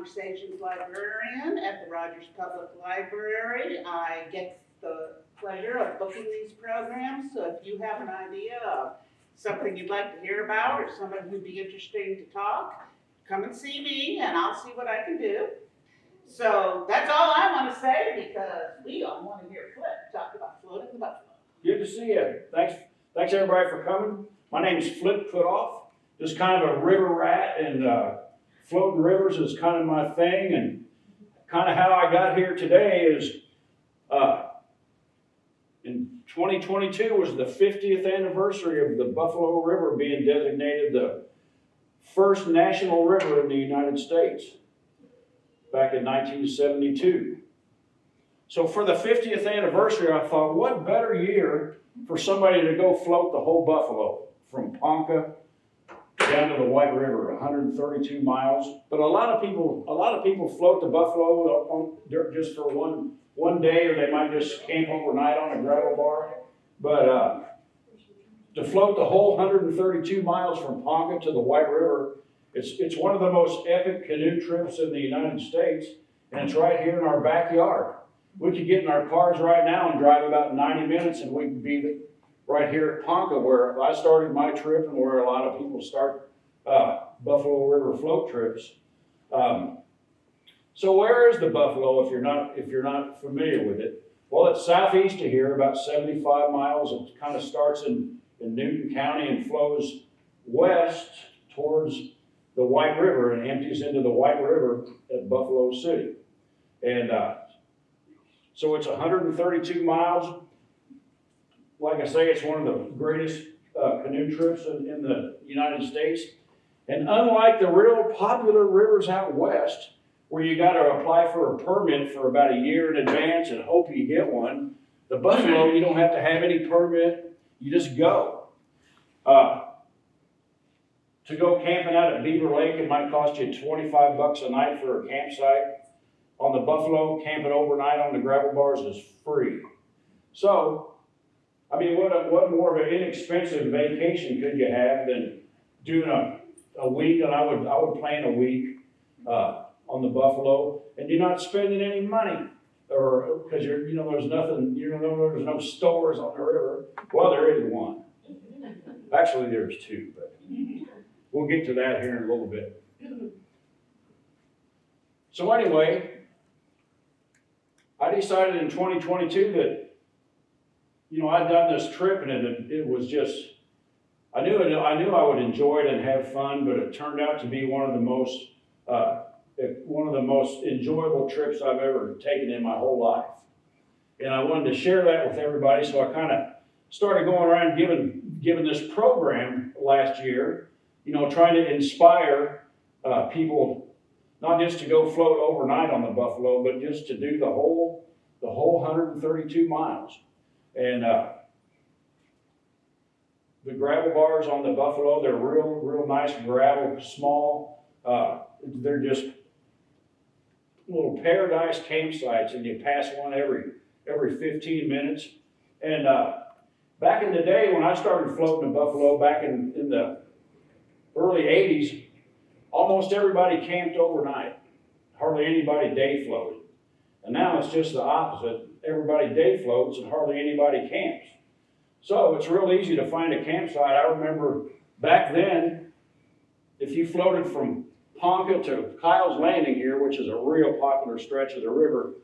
Conversations librarian at the Rogers Public Library. I get the pleasure of booking these programs, so if you have an idea of something you'd like to hear about or someone who'd be interesting to talk, come and see me and I'll see what I can do. So that's all I want to say, because we all want to hear Flip talk about floating the buffalo. Good to see you. Thanks everybody for coming. My name is Flip Putthoff. Just kind of a river rat, and floating rivers is kind of my thing. And kind of how I got here today is in 2022 was the 50th anniversary of the Buffalo River being designated the first national river in the United States back in 1972. So for the 50th anniversary, I thought, what better year for somebody to go float the whole Buffalo from Ponca down to the White River, 132 miles. But a lot of people float the Buffalo just for one day, or they might just camp overnight on a gravel bar. But to float the whole 132 miles from Ponca to the White River, it's one of the most epic canoe trips in the United States, and it's right here in our backyard. We could get in our cars right now and drive about 90 minutes, and we could be right here at Ponca, where I started my trip and where a lot of people start Buffalo River float trips. So where is the Buffalo if you're not familiar with it? Well, it's southeast of here, about 75 miles. It kind of starts in Newton County and flows west towards the White River and empties into the White River at Buffalo City. And so it's 132 miles. Like I say, it's one of the greatest canoe trips in the United States. And unlike the real popular rivers out west, where you got to apply for a permit for about a year in advance and hope you get one, the Buffalo, you don't have to have any permit. You just go. To go camping out at Beaver Lake, it might cost you $25 a night for a campsite. On the Buffalo, camping overnight on the gravel bars is free. So, I mean, what more of an inexpensive vacation could you have than doing a week? And I would plan a week on the Buffalo, and you're not spending any money, or because there's nothing, there's no stores on the river. Well, there is one. Actually, there's two, but we'll get to that here in a little bit. So anyway, I decided in 2022 that, I'd done this trip, and it was just, I knew I would enjoy it and have fun, but it turned out to be one of the most enjoyable trips I've ever taken in my whole life. And I wanted to share that with everybody, so I kind of started going around giving this program last year, trying to inspire people not just to go float overnight on the Buffalo, but just to do the whole 132 miles. And the gravel bars on the Buffalo, they're real nice gravel, small. They're just little paradise campsites, and you pass one every 15 minutes. And back in the day when I started floating the Buffalo, back in the early 80s, almost everybody camped overnight. Hardly anybody day floated. And now it's just the opposite. Everybody day floats and hardly anybody camps. So it's real easy to find a campsite. I remember back then, if you floated from Ponca to Kyle's Landing here, which is a real popular stretch of the river,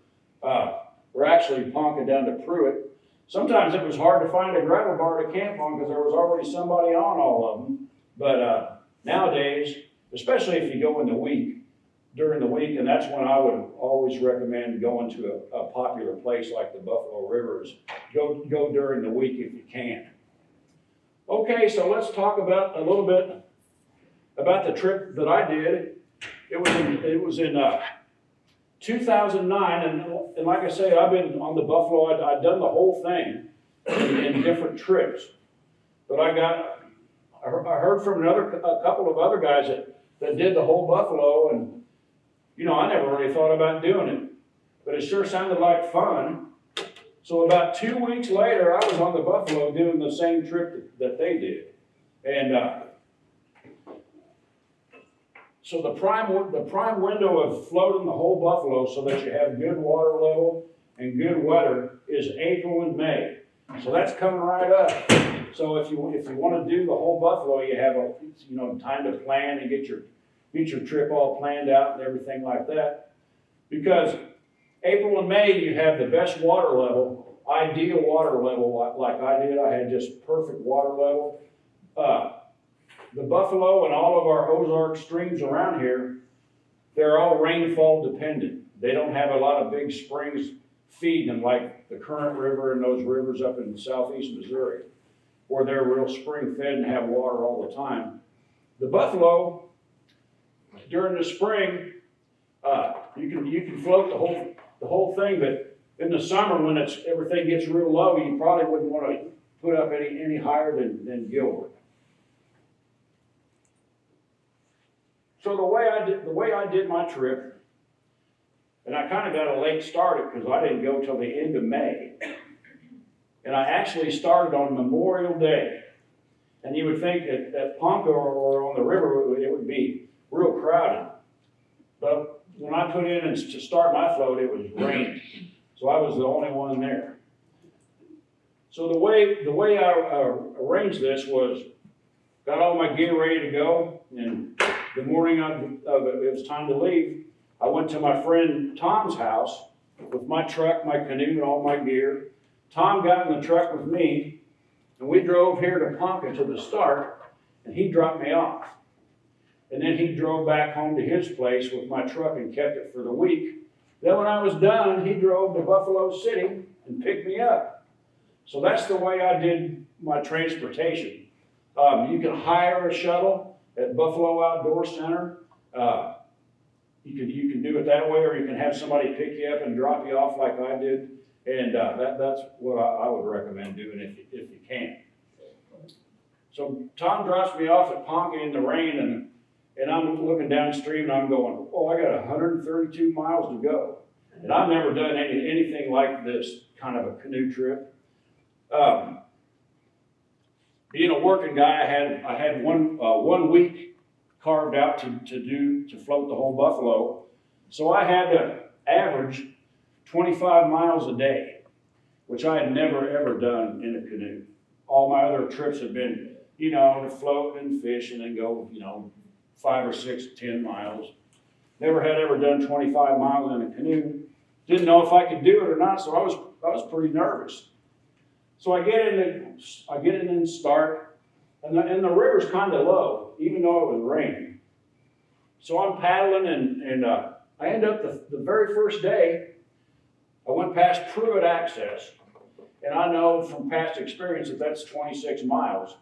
or actually Ponca down to Pruitt, sometimes it was hard to find a gravel bar to camp on because there was already somebody on all of them. But nowadays, especially if you go during the week, and that's when I would always recommend going to a popular place like the Buffalo Rivers. Go during the week if you can. Okay, so let's talk about a little bit about the trip that I did. It was in 2009, and like I say, I've been on the Buffalo. I'd done the whole thing in different trips, but I heard from a couple of other guys that did the whole Buffalo, and I never really thought about doing it, but it sure sounded like fun. So about 2 weeks later, I was on the Buffalo doing the same trip that they did, and So the prime window of floating the whole buffalo so that you have good water level and good weather is April and May. So that's coming right up. So if you want to do the whole buffalo, you have time to plan and get your trip all planned out and everything like that. Because April and May, you have the best water level, ideal water level like I did. I had just perfect water level. The buffalo and all of our Ozark streams around here, they're all rainfall dependent. They don't have a lot of big springs feeding them like the Current River and those rivers up in southeast Missouri, where they're real spring fed and have water all the time. The buffalo, during the spring, you can float the whole thing, but in the summer when everything gets real low, you probably wouldn't want to put up any higher than Gilbert. So the way I did my trip, and I kind of got a late start because I didn't go till the end of May. And I actually started on Memorial Day. And you would think at Ponca or on the river, it would be real crowded. But when I put in to start my float, it was raining. So I was the only one there. So the way I arranged this was, got all my gear ready to go, and the morning it was time to leave, I went to my friend Tom's house with my truck, my canoe, and all my gear. Tom got in the truck with me, and we drove here to Ponca to the start, and he dropped me off. And then he drove back home to his place with my truck and kept it for the week. Then when I was done, he drove to Buffalo City and picked me up. So that's the way I did my transportation. You can hire a shuttle at Buffalo Outdoor Center. You can do it that way, or you can have somebody pick you up and drop you off like I did. And that's what I would recommend doing if you can. So Tom drops me off at Ponca in the rain, and I'm looking downstream and I'm going, oh, I got 132 miles to go. And I've never done anything like this kind of a canoe trip. Being a working guy, I had one week carved out to float the whole buffalo. So I had to average 25 miles a day, which I had never ever done in a canoe. All my other trips had been, to float and fish and then go, 5 or 6, 10 miles. Never had ever done 25 miles in a canoe. Didn't know if I could do it or not, so I was pretty nervous. So I get in and start, and the river's kind of low, even though it was raining. So I'm paddling, and I end up the very first day, I went past Pruitt Access, and I know from past experience that that's 26 miles.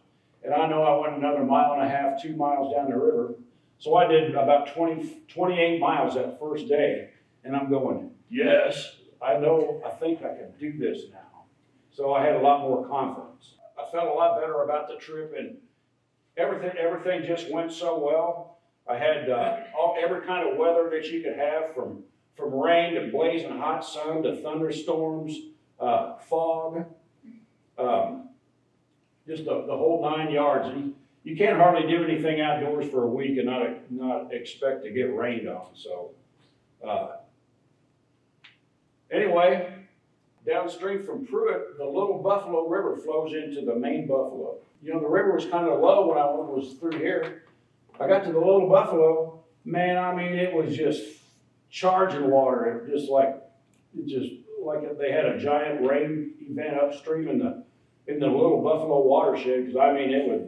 And I know I went another 1.5 miles, 2 miles down the river. So I did about 28 miles that first day, and I'm going, yes, I think I can do this now. So I had a lot more confidence. I felt a lot better about the trip, and everything just went so well. I had every kind of weather that you could have, from rain to blazing hot sun to thunderstorms, fog, just the whole 9 yards. You can't hardly do anything outdoors for a week and not expect to get rained on. So anyway, downstream from Pruitt, the Little Buffalo River flows into the main Buffalo. The river was kind of low when I was through here. I got to the Little Buffalo, man, I mean, it was just charging water. It just like they had a giant rain event upstream in the Little Buffalo watershed, because I mean, it was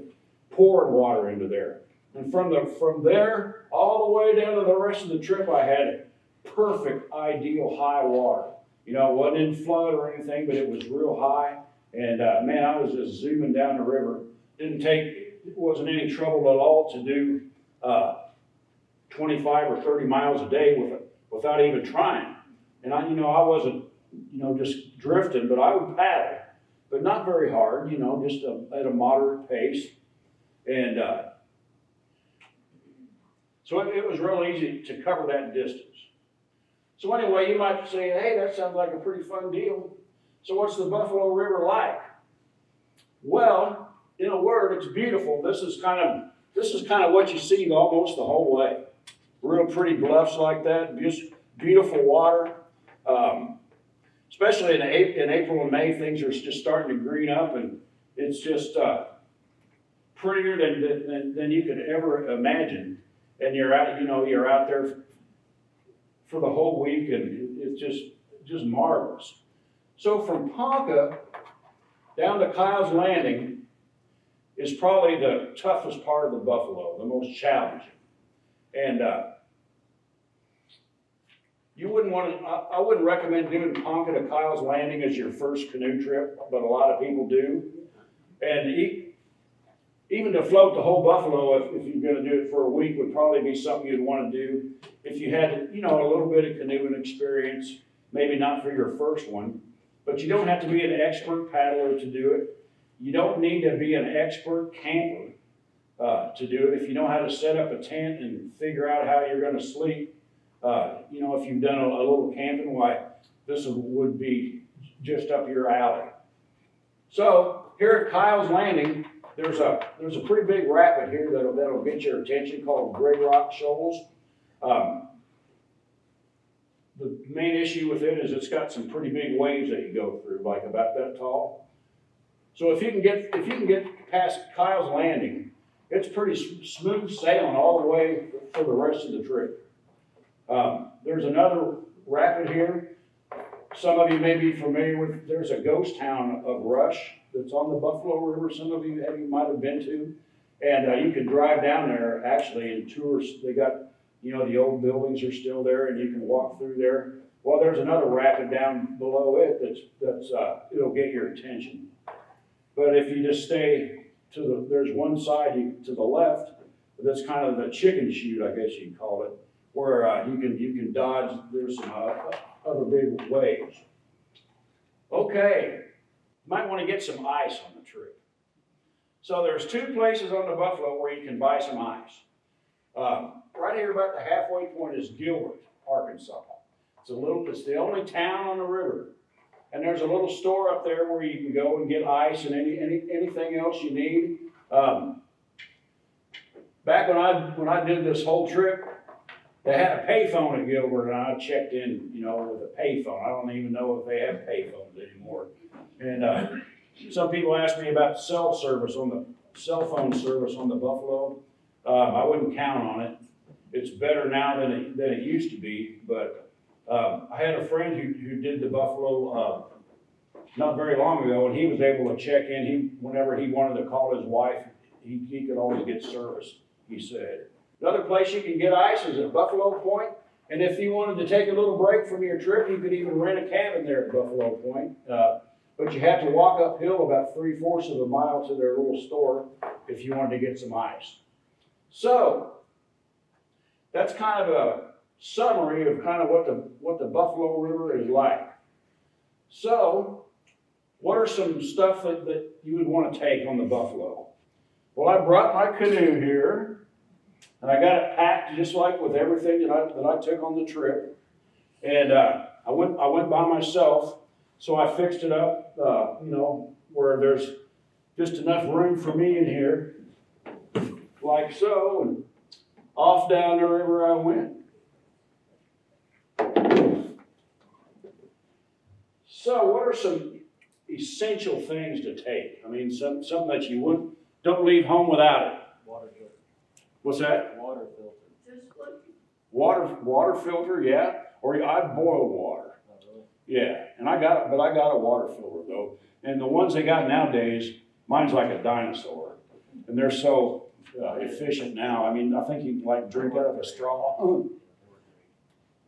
pouring water into there. And from there all the way down to the rest of the trip, I had perfect, ideal high water. It wasn't in flood or anything, but it was real high. And man, I was just zooming down the river. It wasn't any trouble at all to do 25 or 30 miles a day without even trying. And I wasn't, just drifting, but I would paddle, but not very hard, just at a moderate pace. And so it was real easy to cover that distance. So anyway, you might say, hey, that sounds like a pretty fun deal. So what's the Buffalo River like? Well, in a word, it's beautiful. This is kind of what you see almost the whole way. real pretty bluffs like that, just beautiful water. Especially in April and May, things are just starting to green up, and it's just prettier than you could ever imagine. And you're out there for the whole week, and it's just marvelous. So from Ponca down to Kyle's Landing is probably the toughest part of the Buffalo, the most challenging. And I wouldn't recommend doing Ponca to Kyle's Landing as your first canoe trip, but a lot of people do. And even to float the whole Buffalo, if you're going to do it for a week, would probably be something you'd want to do if you had, a little bit of canoeing experience. Maybe not for your first one, but you don't have to be an expert paddler to do it. You don't need to be an expert camper to do it. If you know how to set up a tent and figure out how you're going to sleep, if you've done a little camping, why this would be just up your alley. So here at Kyle's Landing, there's a pretty big rapid here that'll get your attention called Gray Rock Shoals. The main issue with it is it's got some pretty big waves that you go through, like about that tall. So if you can get past Kyle's Landing, it's pretty smooth sailing all the way for the rest of the trip. There's another rapid here. Some of you may be familiar with. There's a ghost town of Rush that's on the Buffalo River. Some of you might have been to, and you can drive down there actually in tours. They got. The old buildings are still there, and you can walk through there. Well, there's another rapid down below it that's it'll get your attention. But if you just stay there's one side to the left that's kind of the chicken chute, I guess you'd call it, where you can dodge. There's some other big waves. Okay, might want to get some ice on the trip. So there's two places on the Buffalo where you can buy some ice. Right here about the halfway point is Gilbert, Arkansas. It's the only town on the river. And there's a little store up there where you can go and get ice and anything else you need. Back when I did this whole trip, they had a payphone at Gilbert, and I checked in, with a payphone. I don't even know if they have payphones anymore. And some people ask me about cell phone service on the Buffalo. I wouldn't count on it. It's better now than it used to be, but I had a friend who did the Buffalo not very long ago, and he was able to check in. Whenever he wanted to call his wife, he could always get service, he said. Another place you can get ice is at Buffalo Point, and if you wanted to take a little break from your trip, you could even rent a cabin there at Buffalo Point. But you have to walk uphill about 3/4 of a mile to their little store if you wanted to get some ice. So that's kind of a summary of kind of what the Buffalo River is like. So what are some stuff that you would want to take on the Buffalo? Well, I brought my canoe here, and I got it packed just like with everything that I took on the trip. And I went by myself, so I fixed it up, where there's just enough room for me in here, like so, and off down the river I went. So what are some essential things to take? I mean, something that you don't leave home without it. Water filter. What's that? Water filter. Water filter, yeah. Or I'd boil water. Oh, really? Yeah, and I got a water filter though. And the ones they got nowadays, mine's like a dinosaur. And they're so efficient now. I mean, I think you can drink out of a straw.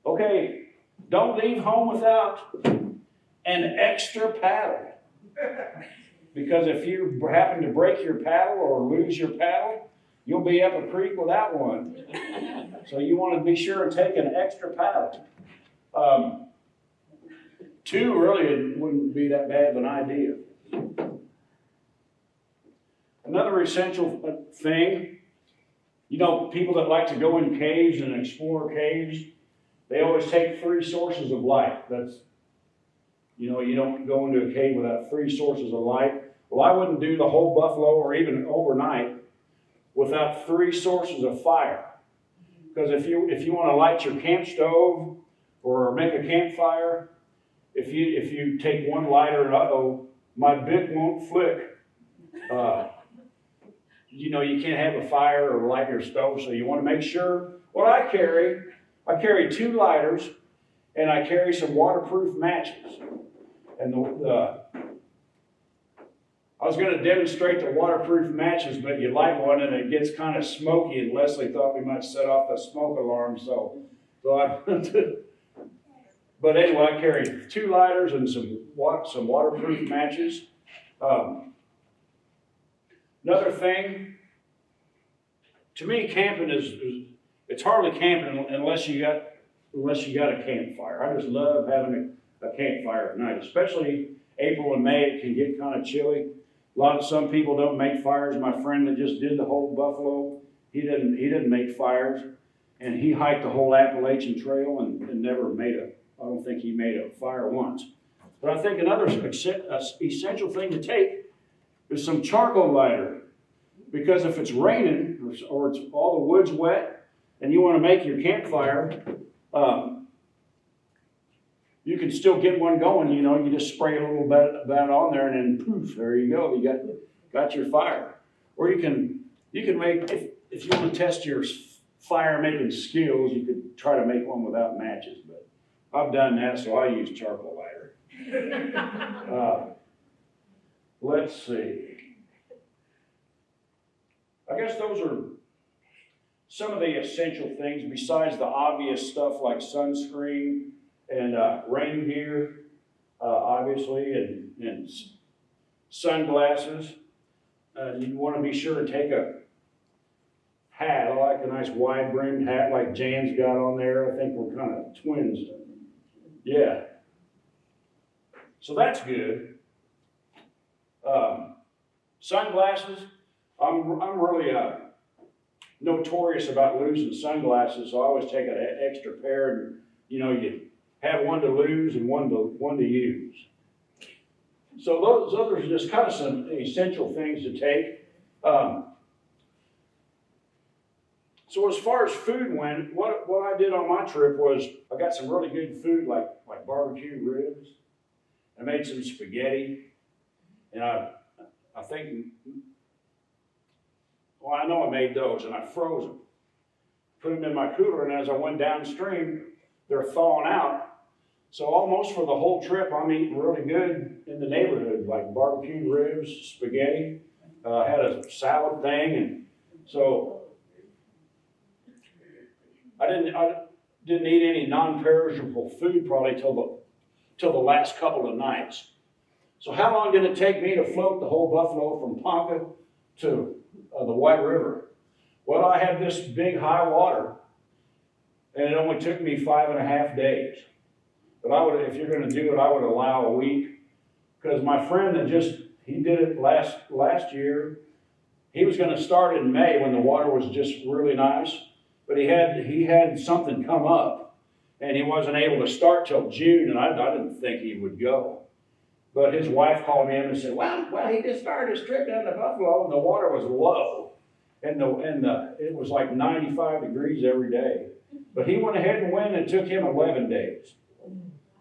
Okay, don't leave home without an extra paddle. Because if you happen to break your paddle or lose your paddle, you'll be up a creek without one. So you want to be sure and take an extra paddle. Two really wouldn't be that bad of an idea. Another essential thing, people that like to go in caves and explore caves, they always take 3 sources of light. That's, you don't go into a cave without 3 sources of light. Well, I wouldn't do the whole Buffalo or even overnight without 3 sources of fire. Because if you want to light your camp stove or make a campfire, if you take one lighter and my Bic won't flick. You can't have a fire or light your stove, so you want to make sure. What I carry 2 lighters, and I carry some waterproof matches. And I was going to demonstrate the waterproof matches, but you light one and it gets kind of smoky, and Leslie thought we might set off the smoke alarm, but anyway, I carry 2 lighters and some waterproof matches. Another thing, to me, camping it's hardly camping unless you got a campfire. I just love having a campfire at night, especially April and May. It can get kind of chilly. Some people don't make fires. My friend that just did the whole Buffalo, he didn't make fires, and he hiked the whole Appalachian Trail and never I don't think he made a fire once. But I think another essential thing to take is some charcoal lighter, because if it's raining or it's all the wood's wet and you want to make your campfire, you can still get one going. You just spray a little bit on there, and then poof, there you go. You got your fire. Or you can make, if you want to test your fire making skills, you could try to make one without matches. But I've done that, so I use charcoal lighter. Let's see. I guess those are some of the essential things besides the obvious stuff like sunscreen and rain gear, obviously, and sunglasses. You want to be sure to take a hat. I like a nice wide-brimmed hat like Jan's got on there. I think we're kind of twins. Yeah. So that's good. Sunglasses. I'm really notorious about losing sunglasses, so I always take an extra pair, and you have one to lose and one to use. So those are just kind of some essential things to take. So as far as food went, what I did on my trip was I got some really good food like barbecue ribs. I made some spaghetti, and I think, well, I know I made those, and I froze them. Put them in my cooler, and as I went downstream, they're thawing out. So almost for the whole trip, I'm eating really good in the neighborhood, like barbecue ribs, spaghetti. Had a salad thing, and so I didn't eat any non-perishable food probably till the last couple of nights. So how long did it take me to float the whole Buffalo from Ponca to the White River? Well, I had this big high water, and it only took me 5.5 days. But if you're going to do it, I would allow a week, because my friend he did it last year. He was going to start in May when the water was just really nice, but he had something come up, and he wasn't able to start till June, and I didn't think he would go. But his wife called me in and said, well, he just started his trip down to Buffalo, and the water was low, and it was like 95 degrees every day. But he went ahead and went, and it took him 11 days.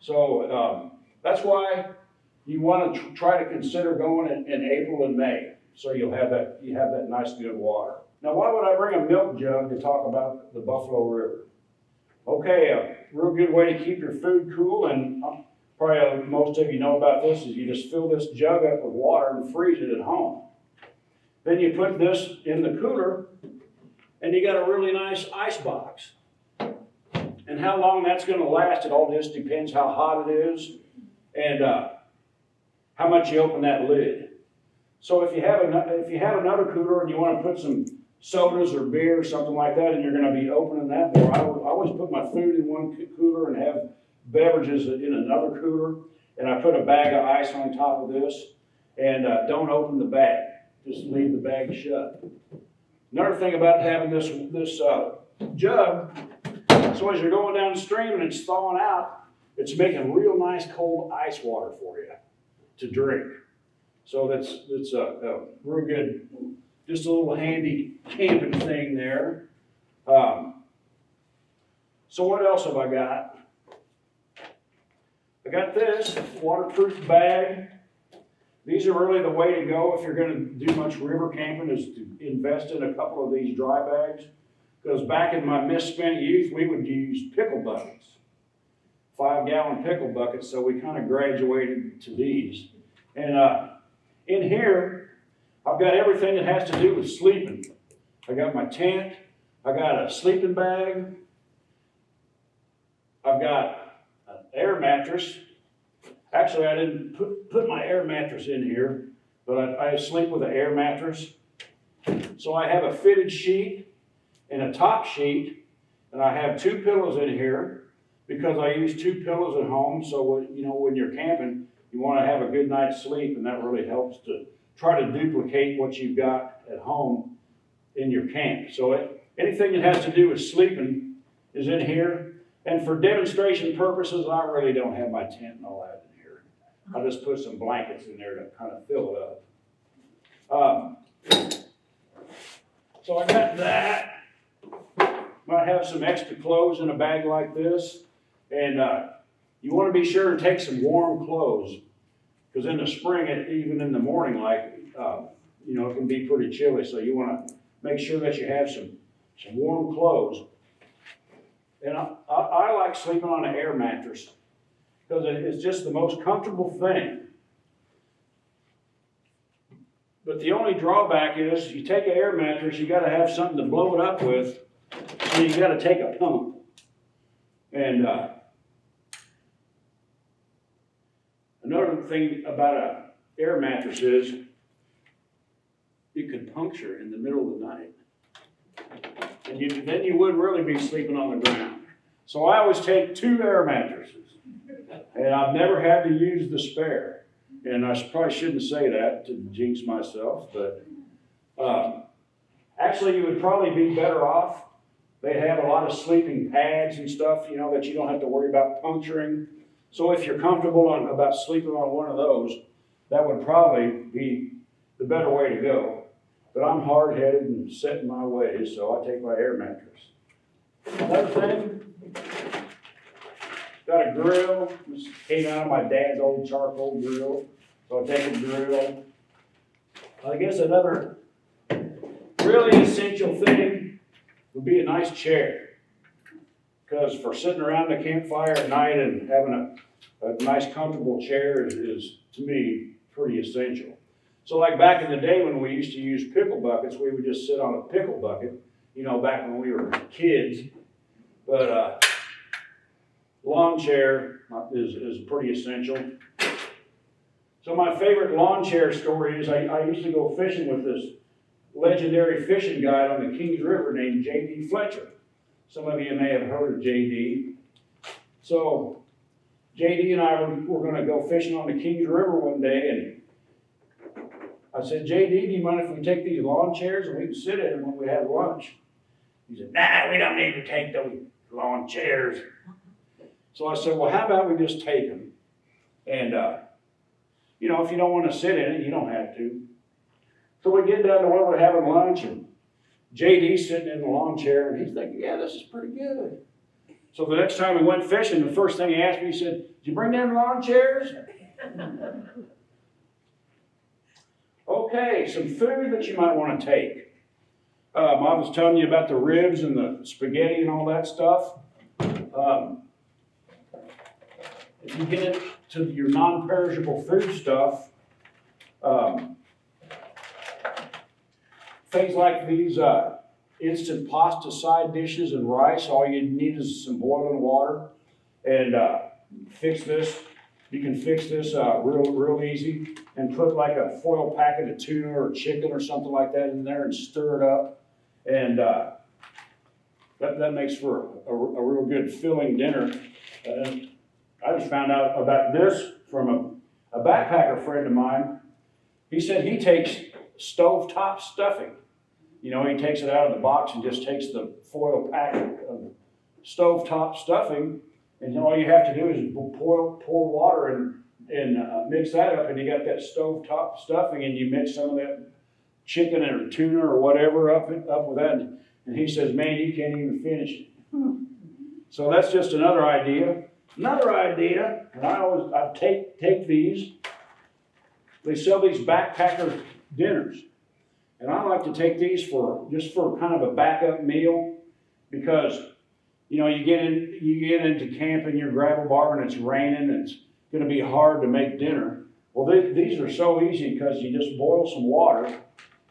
So that's why you want to try to consider going in April and May, so you have that nice good water. Now, why would I bring a milk jug to talk about the Buffalo River? Okay, a real good way to keep your food cool, and probably most of you know about this, is you just fill this jug up with water and freeze it at home. Then you put this in the cooler, and you got a really nice ice box. And how long that's going to last, it all just depends how hot it is and how much you open that lid. So if you have another cooler and you want to put some sodas or beer or something like that, and you're going to be opening that more, I always put my food in one cooler and have beverages in another cooler, and I put a bag of ice on top of this, and don't open the bag. Just leave the bag shut. Another thing about having this jug, so as you're going downstream and it's thawing out, it's making real nice cold ice water for you to drink. So that's a real good, just a little handy camping thing there. So what else have I got? I got this waterproof bag. These are really the way to go if you're going to do much river camping, is to invest in a couple of these dry bags. Because back in my misspent youth, we would use pickle buckets, 5-gallon pickle buckets. So we kind of graduated to these. And in here, I've got everything that has to do with sleeping. I got my tent. I got a sleeping bag. I've got an air mattress. Actually, I didn't put my air mattress in here, but I sleep with an air mattress. So I have a fitted sheet and a top sheet, and I have 2 pillows in here because I use 2 pillows at home. So when you're camping, you want to have a good night's sleep, and that really helps to try to duplicate what you've got at home in your camp. So anything that has to do with sleeping is in here. And for demonstration purposes, I really don't have my tent and all that in here. I just put some blankets in there to kind of fill it up. So I got that. Might have some extra clothes in a bag like this. And you want to be sure to take some warm clothes, because in the spring, even in the morning, it can be pretty chilly. So you want to make sure that you have some warm clothes. And I like sleeping on an air mattress because it's just the most comfortable thing. But the only drawback is you take an air mattress, you got to have something to blow it up with, so you got to take a pump. And another thing about an air mattress is it could puncture in the middle of the night. And then you would really be sleeping on the ground. So I always take 2 air mattresses. And I've never had to use the spare. And I probably shouldn't say that to jinx myself, but actually you would probably be better off. They have a lot of sleeping pads and stuff, that you don't have to worry about puncturing. So if you're comfortable about sleeping on one of those, that would probably be the better way to go. But I'm hard-headed and set in my ways, so I take my air mattress. Another thing, got a grill. This came out of my dad's old charcoal grill, so I take a grill. I guess another really essential thing would be a nice chair. Because for sitting around the campfire at night and having a nice comfortable chair is, to me, pretty essential. So like back in the day when we used to use pickle buckets, we would just sit on a pickle bucket, back when we were kids. But lawn chair is pretty essential. So my favorite lawn chair story is I used to go fishing with this legendary fishing guide on the Kings River named J.D. Fletcher. Some of you may have heard of J.D. So J.D. and I were going to go fishing on the Kings River one day, and I said, J.D., do you mind if we take these lawn chairs and we can sit in them when we have lunch? He said, nah, we don't need to take those lawn chairs. So I said, well, how about we just take them? And, if you don't want to sit in it, you don't have to. So we get down to where we're having lunch, and J.D.'s sitting in the lawn chair, and he's thinking, yeah, this is pretty good. So the next time we went fishing, the first thing he asked me, he said, did you bring them lawn chairs? Okay, some food that you might want to take. I was telling you about the ribs and the spaghetti and all that stuff. If you get into your non-perishable food stuff, things like these instant pasta side dishes and rice, all you need is some boiling water. And fix this. You can fix this real easy and put like a foil packet of tuna or chicken or something like that in there and stir it up. And that makes for a real good filling dinner. I just found out about this from a backpacker friend of mine. He said he takes stovetop stuffing. He takes it out of the box and just takes the foil packet of stovetop stuffing, and all you have to do is pour water and mix that up, and you got that stovetop stuffing, and you mix some of that chicken or tuna or whatever up with that. And he says, man, you can't even finish it. So that's just another idea. Another idea, and I take these. They sell these backpacker dinners. And I like to take these just for kind of a backup meal, because you get into camp in your gravel bar and it's raining and it's going to be hard to make dinner. Well, these are so easy because you just boil some water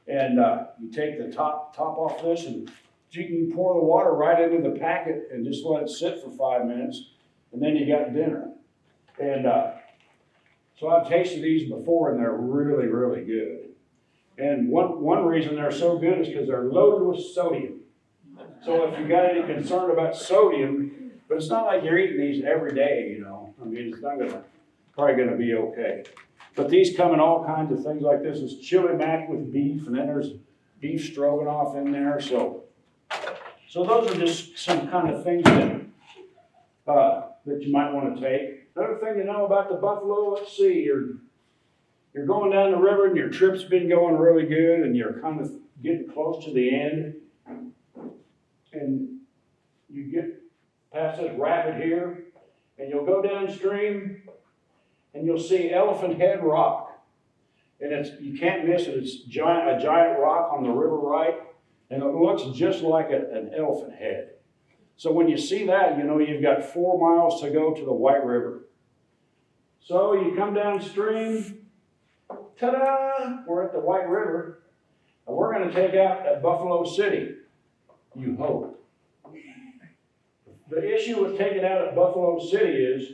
and you take the top off this, and you can pour the water right into the packet and just let it sit for 5 minutes, and then you got dinner. And so I've tasted these before, and they're really, really good. And one reason they're so good is because they're loaded with sodium. So if you got any concern about sodium, but it's not like you're eating these every day, I mean, it's probably gonna be okay. But these come in all kinds of things like this. Is chili mac with beef, and then there's beef stroganoff in there. So those are just some kind of things that you might want to take. Another thing to know about the buffalo, let's see, you're going down the river and your trip's been going really good and you're kind of getting close to the end, and you get past this rapid here and you'll go downstream and you'll see Elephant Head Rock, and you can't miss it. It's a giant rock on the river right, and it looks just like an elephant head. So when you see that, you've got 4 miles to go to the White River. So you come downstream, ta-da, we're at the White River, and we're going to take out at Buffalo City, you hope. The issue with taking out at Buffalo City is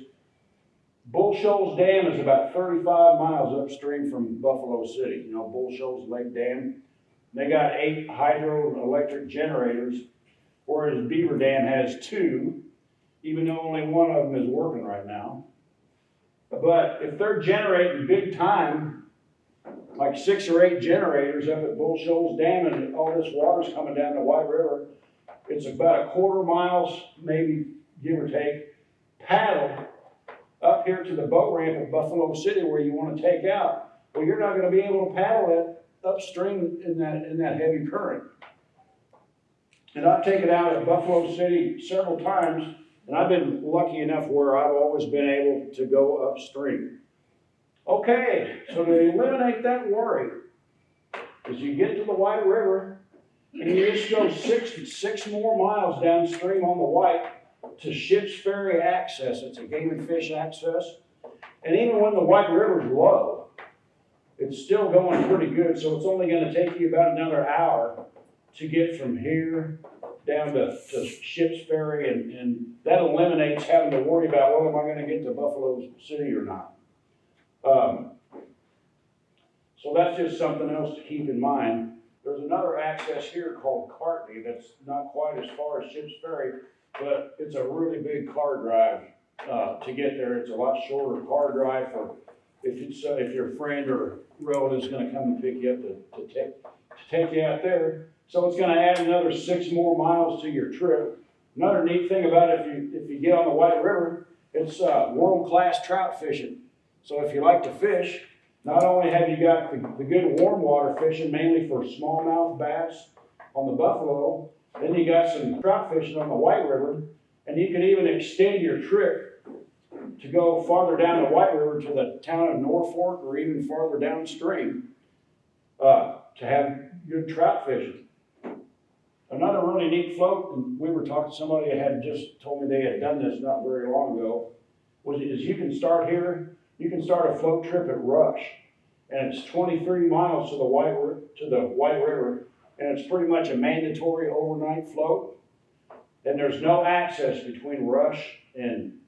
Bull Shoals Dam is about 35 miles upstream from Buffalo City. Bull Shoals Lake Dam. They got 8 hydroelectric generators, whereas Beaver Dam has 2, even though only one of them is working right now. But if they're generating big time, like 6 or 8 generators up at Bull Shoals Dam, and all this water's coming down the White River, it's about 1/4 miles, maybe give or take, paddle up here to the boat ramp at Buffalo City where you want to take out. Well, you're not going to be able to paddle it upstream in that heavy current. And I've taken out at Buffalo City several times, and I've been lucky enough where I've always been able to go upstream. Okay, so to eliminate that worry, as you get to the White River, and you just go six more miles downstream on the White to Ship's Ferry access. It's a game and fish access. And even when the White River's low, it's still going pretty good, so it's only going to take you about another hour to get from here down to Ship's Ferry, and that eliminates having to worry about, well, am I going to get to Buffalo City or not? So that's just something else to keep in mind. There's another access here called Cartney that's not quite as far as Ship's Ferry, but it's a really big car drive to get there. It's a lot shorter car drive for if your friend or relative is going to come and pick you up to take you out there. So it's going to add another 6 more miles to your trip. Another neat thing about it, if you get on the White River, it's world-class trout fishing. So if you like to fish, not only have you got the good warm water fishing, mainly for smallmouth bass on the Buffalo, then you got some trout fishing on the White River, and you can even extend your trip to go farther down the White River to the town of Norfolk or even farther downstream to have good trout fishing. Another really neat float, and we were talking to somebody that had just told me they had done this not very long ago, is you can start here. You can start a float trip at Rush, and it's 23 miles to the White River, and it's pretty much a mandatory overnight float. And there's no access between Rush and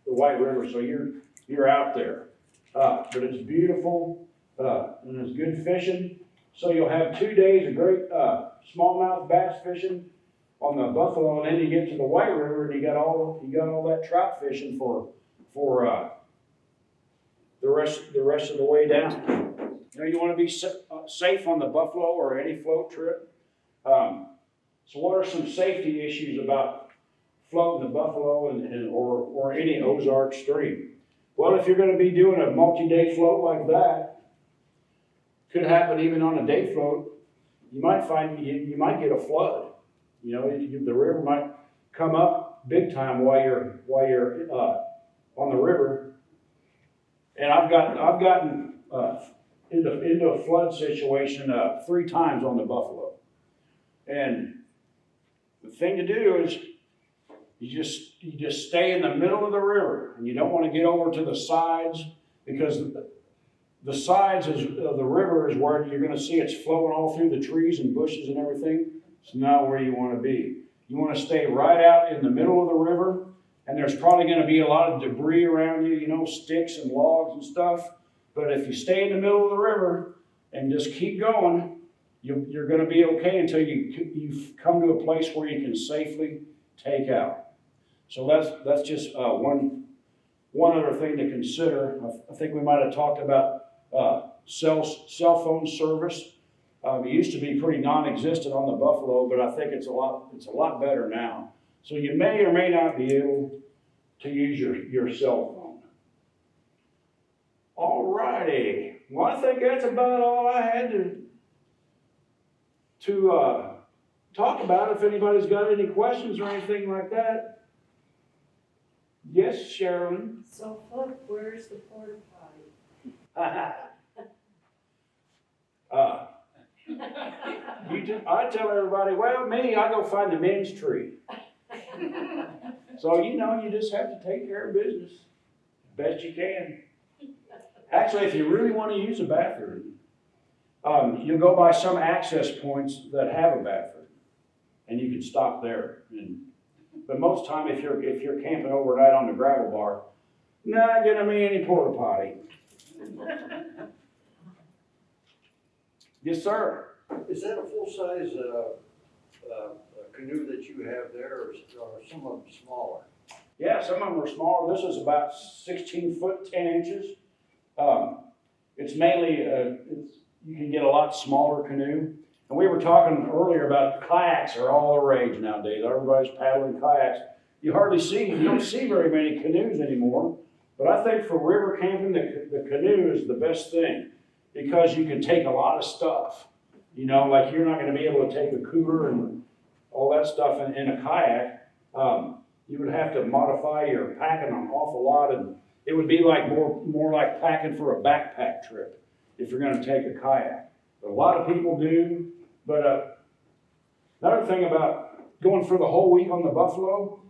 the White River, so you're out there. But it's beautiful, and it's good fishing. So you'll have 2 days of great smallmouth bass fishing on the Buffalo, and then you get to the White River, and you got all that trout fishing for the rest of the way down. You want to be safe on the Buffalo or any float trip. So what are some safety issues about floating the Buffalo or any Ozark stream? Well, if you're going to be doing a multi-day float like that, could happen even on a day float, you might find you might get a flood. The river might come up big time while you're on the river. And I've gotten into a flood situation 3 times on the Buffalo. And the thing to do is you just stay in the middle of the river, and you don't want to get over to the sides, because the sides of the river is where you're going to see it's flowing all through the trees and bushes and everything. It's not where you want to be. You want to stay right out in the middle of the river, and there's probably going to be a lot of debris around you, sticks and logs and stuff. But if you stay in the middle of the river and just keep going, you're going to be okay until you've come to a place where you can safely take out. So that's just one other thing to consider. I think we might have talked about cell phone service. It used to be pretty non-existent on the Buffalo, but I think it's a lot better now. So you may or may not be able to use your cell phone. All righty. Well, I think that's about all I had to talk about. If anybody's got any questions or anything like that. Yes, Sherilyn. So, Flip, where's the porta potty? I tell everybody, well, I go find the men's tree. So, you just have to take care of business best you can. Actually, if you really want to use a bathroom, you'll go by some access points that have a bathroom, and you can stop there. But most time, if you're camping overnight on the gravel bar, not gonna be any porta potty. Yes, sir. Is that a full-size canoe that you have there, or are some of them smaller? Yeah, some of them are smaller. This is about 16 foot, 10 inches. It's mainly, you can get a lot smaller canoe. And we were talking earlier about kayaks are all the rage nowadays. Everybody's paddling kayaks. You don't see very many canoes anymore. But I think for river camping, the canoe is the best thing, because you can take a lot of stuff. Like you're not going to be able to take a cooler and all that stuff in a kayak. You would have to modify your packing an awful lot, and it would be like more like packing for a backpack trip if you're going to take a kayak. A lot of people do, but another thing about going for the whole week on the Buffalo,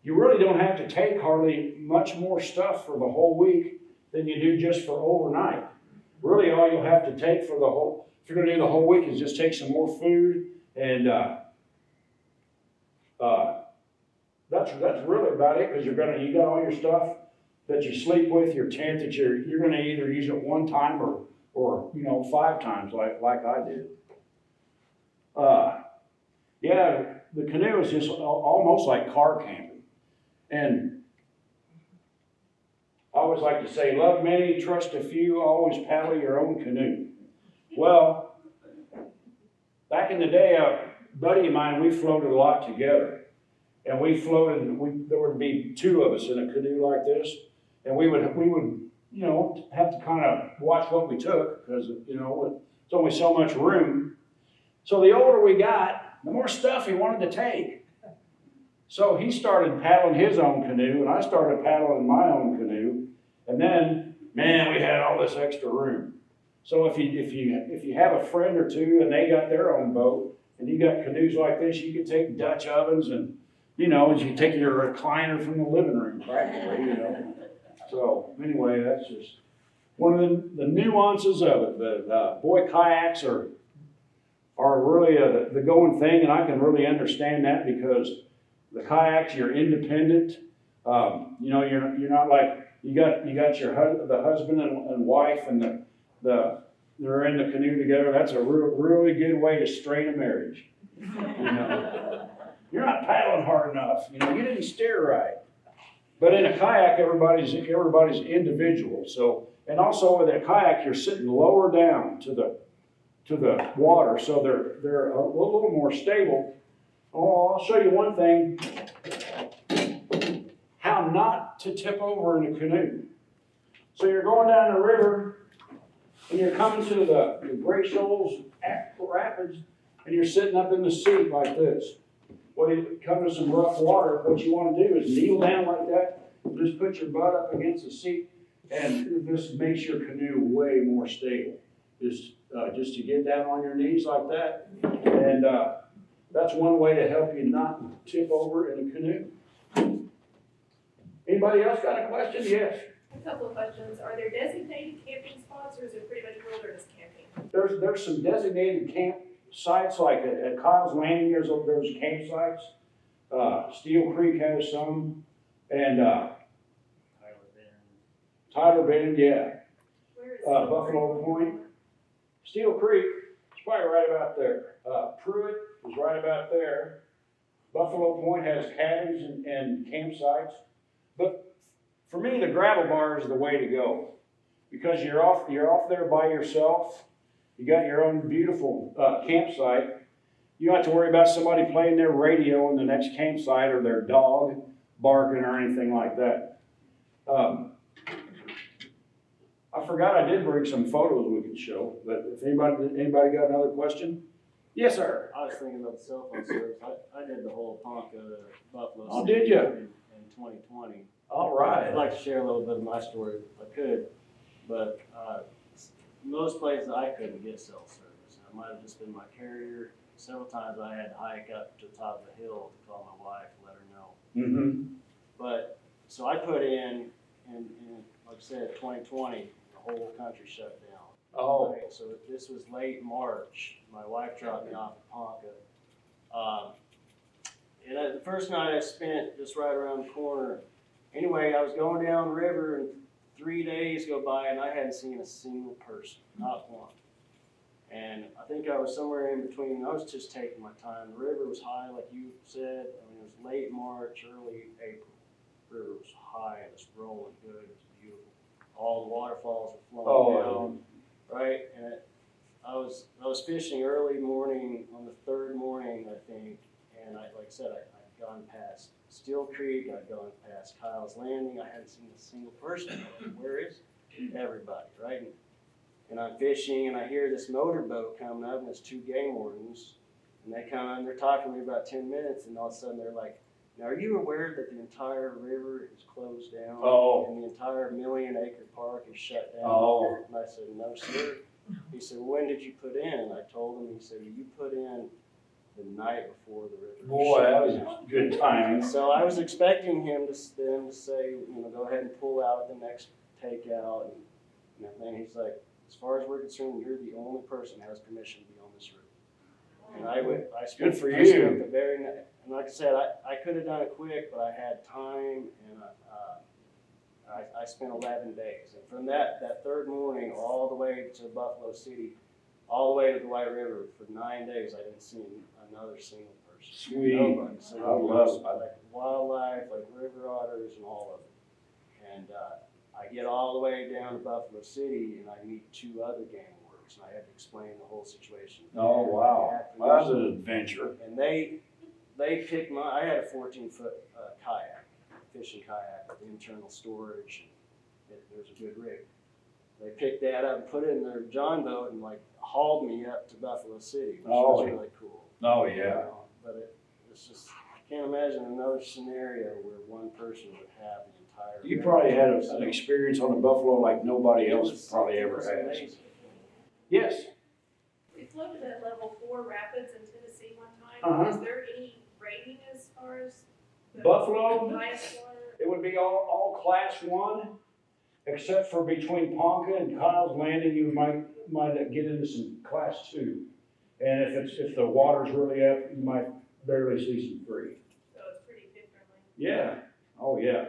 you really don't have to take hardly much more stuff for the whole week than you do just for overnight. Really, all you'll have to take if you're going to do the whole week, is just take some more food, and that's really about it, because you got all your stuff that you sleep with, your tent that you're going to either use it one time or 5 times like I did. Yeah, the canoe is just almost like car camping. And I always like to say, love many, trust a few, always paddle your own canoe. Well, back in the day, a buddy of mine, we floated a lot together. And there would be 2 of us in a canoe like this. And we would have to kind of watch what we took, because, it's only so much room. So the older we got, the more stuff he wanted to take. So he started paddling his own canoe, and I started paddling my own canoe. And then, man, we had all this extra room. So if you have a friend or 2 and they got their own boat, and you got canoes like this, you could take Dutch ovens, and you can take your recliner from the living room practically. So anyway, that's just one of the nuances of it. But boy, kayaks are really the going thing, and I can really understand that, because the kayaks, you're independent. You're not like you got the husband and wife, and they're in the canoe together. That's a really good way to strain a marriage. You're not paddling hard enough. You didn't steer right. But in a kayak, everybody's individual. So, and also with a kayak, you're sitting lower down to the water, so they're a little more stable. Oh, I'll show you one thing: how not to tip over in a canoe. So you're going down the river, and you're coming to the Great Shoals Rapids, and you're sitting up in the seat like this. when you come to some rough water, what you want to do is kneel down like that, just put your butt up against the seat, and this makes your canoe way more stable. Just to get down on your knees like that, and that's one way to help you not tip over in a canoe. Anybody else got a question? Yes. A couple of questions. Are there designated camping spots or is it pretty much wilderness camping? There's some designated camp sites, like at Kyle's Landing, there's campsites. Steel Creek has some, and Tyler Bend, yeah. Where is Buffalo Point. Steel Creek is probably right about there. Pruitt is right about there. Buffalo Point has cabins and campsites. But for me, the gravel bar is the way to go, because you're off there by yourself. You got your own beautiful campsite. You don't have to worry about somebody playing their radio in the next campsite or their dog barking or anything like that. I forgot I did bring some photos we could show, but if anybody got another question? Yes, sir. I was thinking about the cell phone service. I did the whole Ponca to Buffalo. Oh, City did you? In 2020. All I'd right. like to share a little bit of my story if I could, but most places I couldn't get cell service. It might have just been my carrier. Several times I had to hike up to the top of the hill to call my wife and let her know. Mm-hmm. But, so I put in like I said, 2020, the whole country shut down. Oh. Right, so this was late March. My wife dropped me off at Ponca. And the first night I spent just right around the corner. Anyway, I was going down the river and 3 days go by and I hadn't seen a single person, not one. And I think I was somewhere in between. I was just taking my time. The river was high, like you said. I mean, it was late March, early April. The river was high, it was rolling good, it was beautiful. All the waterfalls were flowing down, right? And I was fishing early morning on the third morning, I think. And like I said, I'd gone past Steel Creek, I'd gone past Kyle's Landing. I hadn't seen a single person. Where is everybody, right? And I'm fishing, and I hear this motorboat coming up, and it's two game wardens. And they come up, and they're talking to me about 10 minutes, and all of a sudden they're like, "Now, are you aware that the entire river is closed down? Oh. And the entire million-acre park is shut down?" Oh. And I said, "No, sir." He said, "Well, when did you put in?" And I told him. He said, "You put in the night before the river Boy, that was shut down." good timing. So I was expecting him to say, go ahead and pull out the next takeout and everything. He's like, "As far as we're concerned, you're the only person that has permission to be on this river." And I spent, Good for I you. spent the very night, and like I said, I could have done it quick, but I had time, and I spent 11 days. And from that third morning all the way to Buffalo City, all the way to the White River, for 9 days, I didn't see another single person. Sweet. Nobody. So I love it. like wildlife, like river otters and all of it. And I get all the way down to Buffalo City, and I meet two other game wardens, and I had to explain the whole situation. Oh, wow. Well, that was an adventure. And they picked I had a 14-foot kayak, fishing kayak with internal storage, and there's a good rig. They picked that up and put it in their John boat and hauled me up to Buffalo City, which was really cool. Oh, yeah. But it's just, I can't imagine another scenario where one person would have the entire. You probably had an experience on the Buffalo like nobody else probably ever has. Amazing. Yes. We floated at level 4 rapids in Tennessee one time. Uh-huh. Is there any rating as far as the Buffalo? highest water? It would be all class 1, except for between Ponca and Kyle's Landing, you might get into some class 2. And if the water's really up, you might barely see some free. So it's pretty differently. Yeah. Oh, yeah.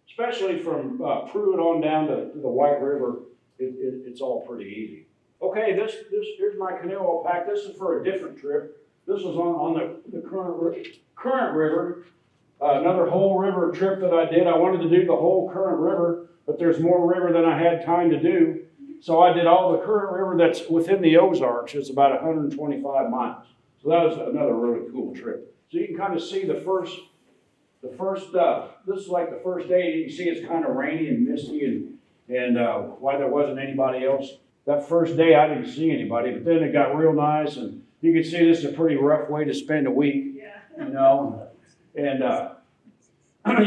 Especially from Pruitt on down to the White River, it's all pretty easy. Okay, here's my canoe all packed. This is for a different trip. This is on the current river. Another whole river trip that I did. I wanted to do the whole current river, but there's more river than I had time to do. So I did all the current river that's within the Ozarks. It's about 125 miles. So that was another really cool trip. So you can kind of see the first, this is like the first day. You can see it's kind of rainy and misty and why there wasn't anybody else. That first day I didn't see anybody, but then it got real nice and you can see this is a pretty rough way to spend a week. Yeah. you know, and,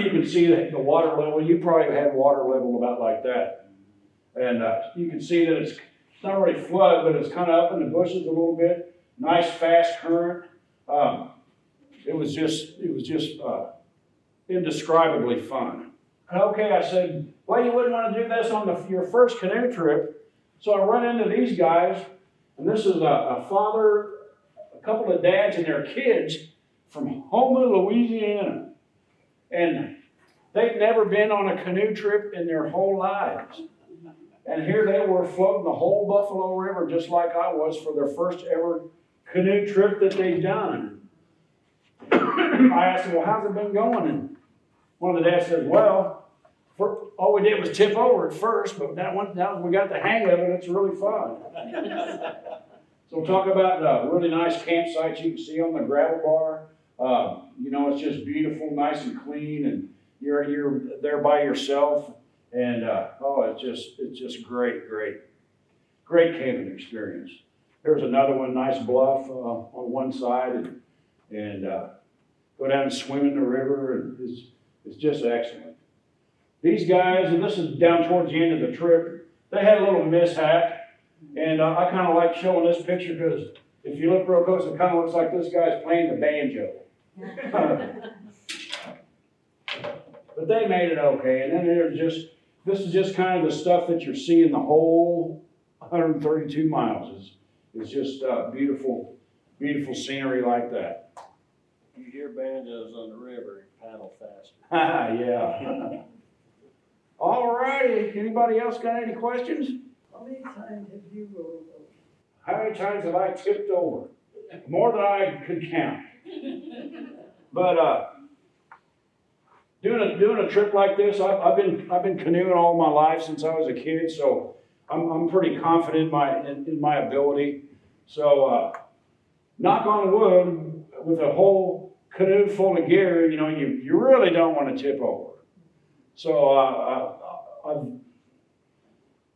you can see the water level. You probably had water level about like that. And, you can see that it's not really flood, but it's kind of up in the bushes a little bit. Nice fast current. It was just indescribably fun. Okay, I said, well, you wouldn't want to do this on your first canoe trip. So I run into these guys, and this is a father, a couple of dads and their kids from Houma, Louisiana. And they've never been on a canoe trip in their whole lives. And here they were floating the whole Buffalo River just like I was for their first ever canoe trip that they've done. I asked them, well, how's it been going? And one of the dads said, well, all we did was tip over at first, but now we got the hang of it, it's really fun. So we'll talk about really nice campsites you can see on the gravel bar. You know, it's just beautiful, nice and clean, and you're there by yourself. And it's just great camping experience. There's another one, nice bluff on one side, and go down and swim in the river, and it's just excellent. These guys, and this is down towards the end of the trip, they had a little mishap, and I kind of like showing this picture because if you look real close, it kind of looks like this guy's playing the banjo. But they made it okay, and then this is just kind of the stuff that you're seeing the whole 132 miles. It's just beautiful scenery like that. You hear banjos on the river, you paddle faster. Yeah. All righty. Anybody else got any questions? How many times have you rolled over? How many times have I tipped over? More than I could count. But doing a trip like this, I've been canoeing all my life since I was a kid, so I'm pretty confident in my ability. So knock on wood, with a whole canoe full of gear, you know, you really don't want to tip over. So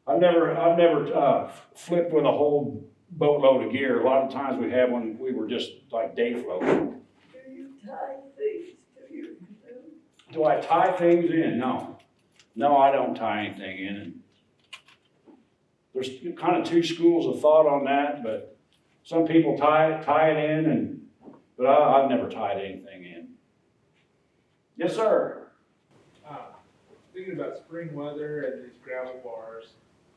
I've never flipped with a whole boatload of gear. A lot of times we have when we were just like day floating. Do you tie things to your canoe? Do I tie things in? No, I don't tie anything in. And there's kind of two schools of thought on that, but some people tie it in, but I've never tied anything in. Yes, sir. Thinking about spring weather and these gravel bars,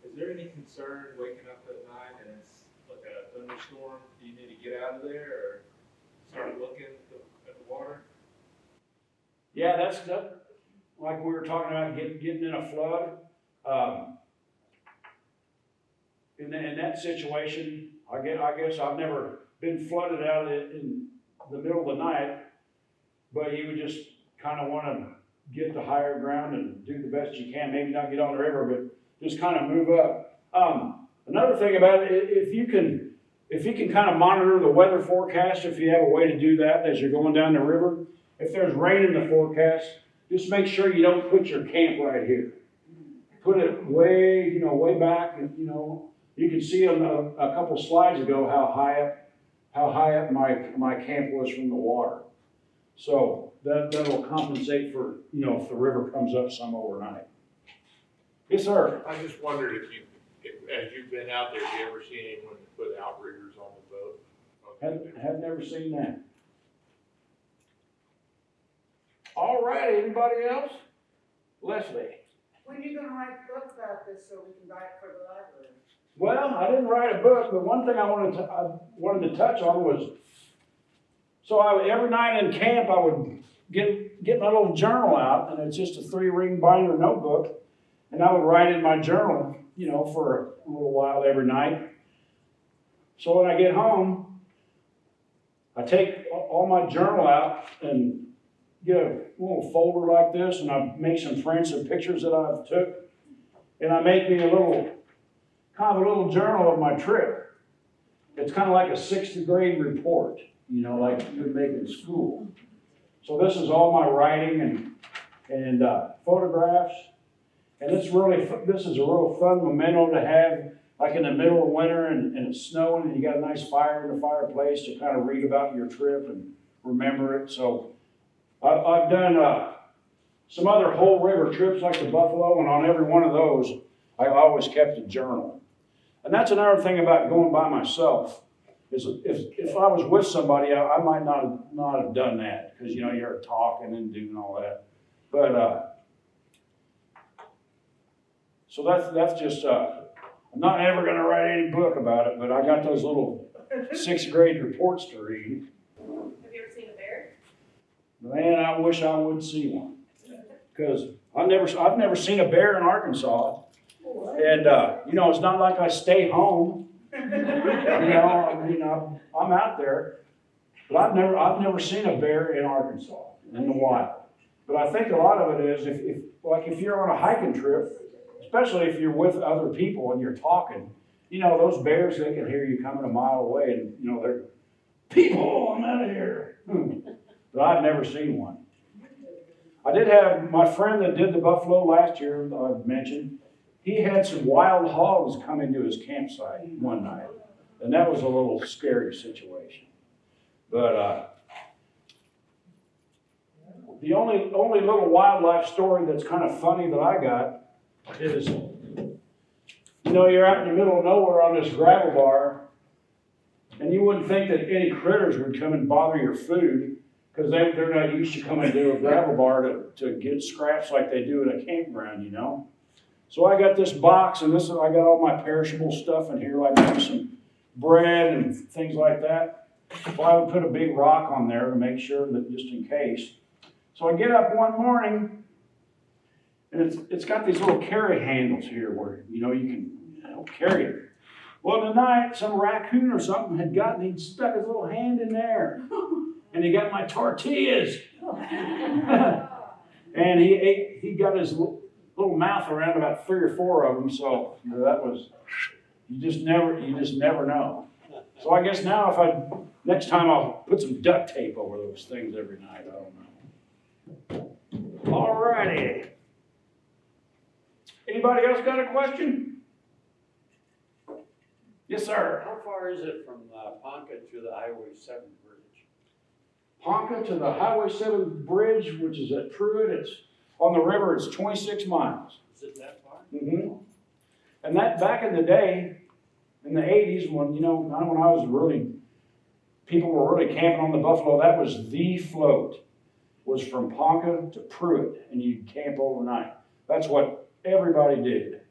is there any concern waking up at night and it's like a thunderstorm? Do you need to get out of there or start looking at the water? Yeah, that's like we were talking about getting in a flood. In that situation, I guess I've never been flooded out in the middle of the night, but you would just kind of want to get to higher ground and do the best you can. Maybe not get on the river, but just kind of move up. Another thing about it, if you can kind of monitor the weather forecast, if you have a way to do that as you're going down the river, if there's rain in the forecast, just make sure you don't put your camp right here. Put it way back, and you can see on a couple slides ago how high up my camp was from the water. So that'll compensate for, if the river comes up some overnight. Yes, sir. I just wondered if as you've been out there, have you ever seen anyone put outriggers on the boat? Have never seen that. All right, anybody else? Leslie. When are you gonna write a book about this so we can buy it for the library? Well, I didn't write a book, but one thing I wanted to touch on was, every night in camp I would get my little journal out, and it's just a 3-ring binder notebook, and I would write in my journal, for a little while every night. So when I get home, I take all my journal out and get a little folder like this, and I make some prints and pictures that I've took, and I make me a little journal of my trip. It's kind of like a 6th grade report, like you would make in school. So this is all my writing and photographs, and this is a real fun memento to have, like in the middle of winter and it's snowing and you got a nice fire in the fireplace to kind of read about your trip and remember it. So I've done some other whole river trips like the Buffalo, and on every one of those, I always kept a journal. And that's another thing about going by myself, is if I was with somebody, I might not have done that, because, you know, you're talking and doing all that. But, so that's just, I'm not ever going to write any book about it, but I got those little 6th grade reports to read. Have you ever seen a bear? Man, I wish I would see one, because I've never seen a bear in Arkansas. And, you know, it's not like I stay home. You know, I'm out there, but I've never seen a bear in Arkansas, in the wild. But I think a lot of it is if you're on a hiking trip, especially if you're with other people and you're talking, you know, those bears, they can hear you coming a mile away, and, you know, they're, people, I'm out of here. But I've never seen one. I did have my friend that did the buffalo last year, I've mentioned. He had some wild hogs come into his campsite one night, and that was a little scary situation. But the only little wildlife story that's kind of funny that I got is, you know, you're out in the middle of nowhere on this gravel bar, and you wouldn't think that any critters would come and bother your food, because they're not used to coming to a gravel bar to get scraps like they do in a campground, you know. So I got this box, and I got all my perishable stuff in here, like maybe some bread and things like that. So I would put a big rock on there to make sure that, just in case. So I get up one morning, and it's got these little carry handles here where, you know, you can carry it. Well, tonight, some raccoon or something he'd stuck his little hand in there, and he got my tortillas. And he got his little mouth around about 3 or 4 of them, so, you know, that was, you just never know. So I guess now next time I'll put some duct tape over those things every night, I don't know. All righty. Anybody else got a question? Yes, sir. How far is it from Ponca to the Highway 7 bridge? Ponca to the Highway 7 bridge, which is at Pruitt, it's on the river, it's 26 miles. Is it that far? Mm-hmm. And that, back in the day, in the 80s, when, you know, when people were really camping on the Buffalo, that was the float, was from Ponca to Pruitt, and you'd camp overnight. That's what everybody did.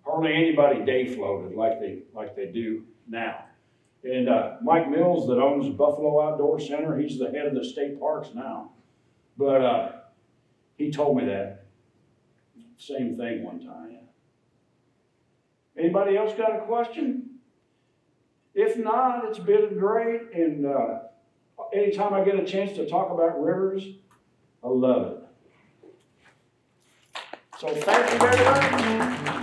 Hardly anybody day floated like they do now. And Mike Mills, that owns Buffalo Outdoor Center, he's the head of the state parks now. But he told me that same thing one time. Anybody else got a question? If not, it's been great. And anytime I get a chance to talk about rivers, I love it. So thank you very much.